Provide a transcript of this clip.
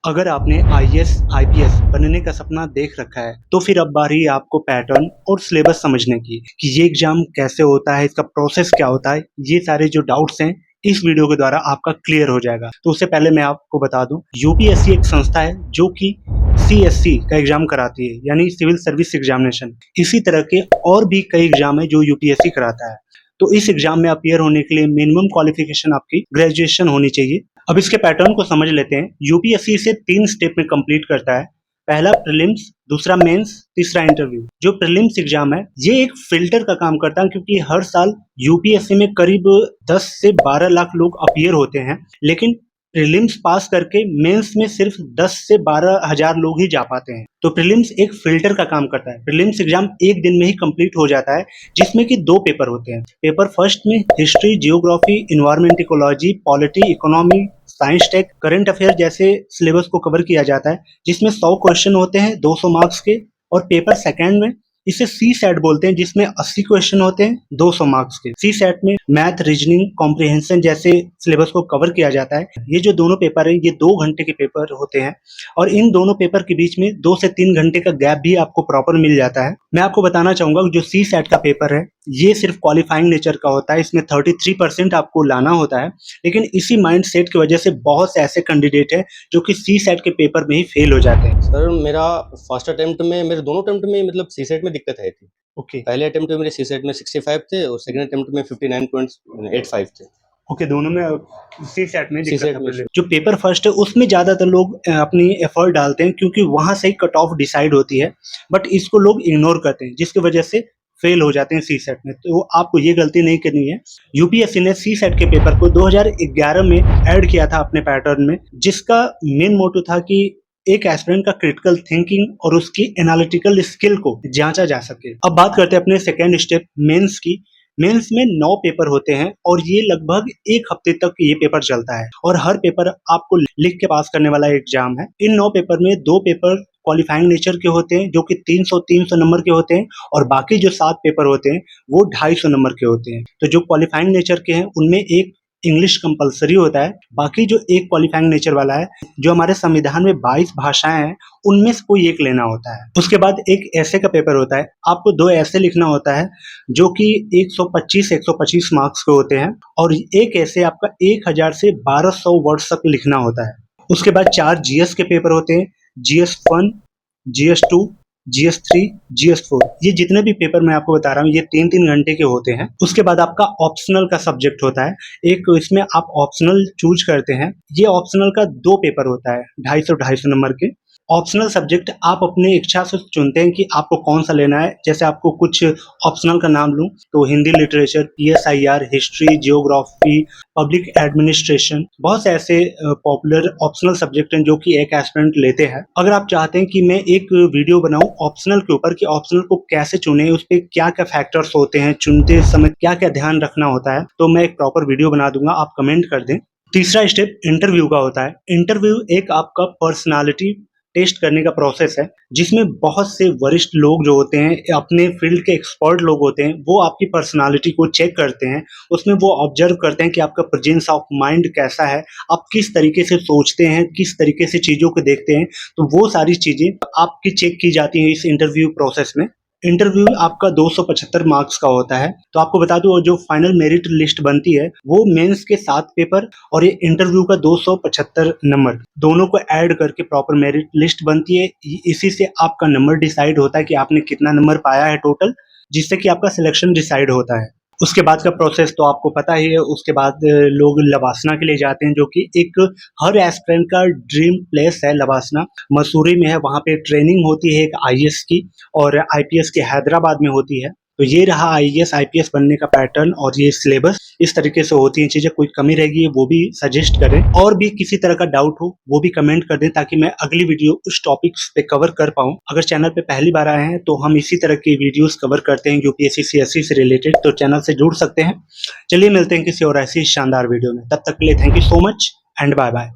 अगर आपने IAS, IPS बनने का सपना देख रखा है, तो फिर अब बारी है आपको पैटर्न और सिलेबस समझने की कि ये एग्जाम कैसे होता है, इसका प्रोसेस क्या होता है। ये सारे जो डाउट्स हैं इस वीडियो के द्वारा आपका क्लियर हो जाएगा। तो उससे पहले मैं आपको बता दूं, यूपीएससी एक संस्था है जो कि सीएससी का एग्जाम कराती है, यानी सिविल सर्विस एग्जामिनेशन। इसी तरह के और भी कई एग्जाम है जो यूपीएससी कराता है। तो इस एग्जाम में अपीयर होने के लिए मिनिमम क्वालिफिकेशन आपकी ग्रेजुएशन होनी चाहिए। अब इसके पैटर्न को समझ लेते हैं। यूपीएससी इसे 3 स्टेप में कंप्लीट करता है। पहला प्रीलिम्स, दूसरा मेंस, तीसरा इंटरव्यू। जो प्रीलिम्स एग्जाम है ये एक फिल्टर का काम करता है, क्योंकि हर साल यूपीएससी में करीब 10 से 12 लाख लोग अपीयर होते हैं, लेकिन प्रीलिम्स पास करके मेंस में सिर्फ 10 से 12 हजार लोग ही जा पाते हैं। तो प्रीलिम्स एक फिल्टर का काम करता है। प्रीलिम्स एग्जाम एक दिन में ही कंप्लीट हो जाता है, जिसमें कि 2 पेपर होते हैं। पेपर फर्स्ट में history, geography, environment ecology, polity, economy, science tech, current affair जैसे सिलेबस को कवर किया जाता है, जिसमें 100 क्वेश्चन होते हैं 200 मार्क्स के। और पेपर सेकंड में इसे सी सेट बोलते हैं, जिसमें 80 क्वेश्चन होते हैं 200 मार्क्स के। सी सेट में मैथ, रीजनिंग, कॉम्प्रिहेंशन जैसे सिलेबस को कवर किया जाता है। ये जो दोनों पेपर है ये 2 घंटे के पेपर होते हैं, और इन दोनों पेपर के बीच में 2 से 3 घंटे का गैप भी आपको प्रॉपर मिल जाता है। मैं आपको बताना चाहूंगा जो सी सेट का पेपर है ये सिर्फ क्वालिफाइंग नेचर का होता है। इसमें 33% आपको लाना होता है, लेकिन इसी माइंड सेट की वजह से बहुत से ऐसे कैंडिडेट हैं जो कि सी सेट के पेपर में ही फेल हो जाते हैं। सर मेरा फर्स्ट अटेम्प्ट में, मेरे दोनों अटेम्प्ट में मतलब सी सेट में दिक्कत आई थी। ओके पहले अटेम्प्ट में मेरे सी सेट में 65 थे और सेकंड अटेम्प्ट में 59.85 थे। ओके, दोनों में सी सेट में दिक्कत C-SAT है। में पहले जो पेपर फर्स्ट है उसमें ज्यादातर लोग अपनी एफर्ट डालते हैं, क्योंकि वहां से ही कट ऑफ डिसाइड होती है, बट इसको लोग इग्नोर करते हैं, जिसकी वजह से फेल हो जाते हैं सी सेट में। तो आपको ये गलती नहीं करनी है। यूपीएससी ने सी सेट के पेपर को 2011 में ऐड किया था अपने पैटर्न में, जिसका मेन मोटो था कि एक एस्पिरेंट का क्रिटिकल थिंकिंग और उसकी एनालिटिकल स्किल को जांचा जा सके। अब बात करते हैं अपने सेकेंड स्टेप मेंस की। मेंस में 9 पेपर होते हैं, और ये लगभग 1 हफ्ते तक ये पेपर चलता है, और हर पेपर आपको लिख के पास करने वाला एग्जाम है। इन 9 पेपर में 2 पेपर क्वालिफाइंग नेचर के होते हैं, जो कि 300 नंबर के होते हैं, और बाकी जो 7 पेपर होते हैं वो 250 नंबर के होते हैं। तो जो क्वालिफाइंग नेचर के हैं उनमें एक इंग्लिश कंपलसरी होता है। बाकी जो एक क्वालिफाइंग नेचर वाला है, जो हमारे संविधान में 22 भाषाएं हैं उनमें से कोई एक लेना होता है। उसके बाद एक ऐसे का पेपर होता है, आपको 2 ऐसे लिखना होता है जो कि 125 मार्क्स के होते हैं, और एक ऐसे आपका 1000 से 1200 वर्ड्स तक लिखना होता है। उसके बाद 4 जीएस के पेपर होते हैं, GS1, GS2, GS3, GS4। ये जितने भी पेपर मैं आपको बता रहा हूँ ये 3-3 घंटे के होते हैं। उसके बाद आपका ऑप्शनल का सब्जेक्ट होता है एक, इसमें आप ऑप्शनल चूज करते हैं। ये ऑप्शनल का 2 पेपर होता है 250 नंबर के। ऑप्शनल सब्जेक्ट आप अपने इच्छा से चुनते हैं कि आपको कौन सा लेना है। जैसे आपको कुछ ऑप्शनल का नाम लूं तो Hindi literature, PSIR, history, geography, public administration, बहुत से ऐसे पॉपुलर ऑप्शनल सब्जेक्ट हैं जो कि एक एस्पिरेंट लेते हैं। अगर आप चाहते हैं कि मैं एक वीडियो बनाऊं ऑप्शनल के ऊपर कि ऑप्शनल को कैसे चुने, उस पर क्या क्या फैक्टर्स होते हैं, चुनते समय क्या क्या ध्यान रखना होता है, तो मैं एक प्रॉपर वीडियो बना दूंगा, आप कमेंट कर दें। तीसरा स्टेप इंटरव्यू का होता है। इंटरव्यू एक आपका पर्सनालिटी टेस्ट करने का प्रोसेस है, जिसमें बहुत से वरिष्ठ लोग जो होते हैं, अपने फील्ड के एक्सपर्ट लोग होते हैं, वो आपकी पर्सनालिटी को चेक करते हैं। उसमें वो ऑब्जर्व करते हैं कि आपका प्रेजेंस ऑफ माइंड कैसा है, आप किस तरीके से सोचते हैं, किस तरीके से चीज़ों को देखते हैं। तो वो सारी चीज़ें आपकी चेक की जाती हैं इस इंटरव्यू प्रोसेस में। इंटरव्यू आपका 275 मार्क्स का होता है। तो आपको बता दूं जो फाइनल मेरिट लिस्ट बनती है वो मेंस के 7 पेपर और ये इंटरव्यू का 275 नंबर, दोनों को ऐड करके प्रॉपर मेरिट लिस्ट बनती है। इसी से आपका नंबर डिसाइड होता है कि आपने कितना नंबर पाया है टोटल, जिससे कि आपका सिलेक्शन डिसाइड होता है। उसके बाद का प्रोसेस तो आपको पता ही है। उसके बाद लोग लवासना के लिए जाते हैं, जो कि एक हर एस्पिरेंट का ड्रीम प्लेस है। लवासना मसूरी में है, वहाँ पे ट्रेनिंग होती है एक आईएएस की, और आईपीएस की हैदराबाद में होती है। तो ये रहा आईएएस आईपीएस बनने का पैटर्न और ये सिलेबस। इस तरीके से होती हैं चीजें। कोई कमी रहेगी वो भी सजेस्ट करें, और भी किसी तरह का डाउट हो वो भी कमेंट कर दें, ताकि मैं अगली वीडियो उस टॉपिक्स पे कवर कर पाऊं। अगर चैनल पे पहली बार आए हैं तो हम इसी तरह की वीडियोस कवर करते हैं यूपीएससी सीएससी से रिलेटेड, तो चैनल से जुड़ सकते हैं। चलिए मिलते हैं किसी और ऐसी शानदार वीडियो में, तब तक के लिए thank you so much and bye bye.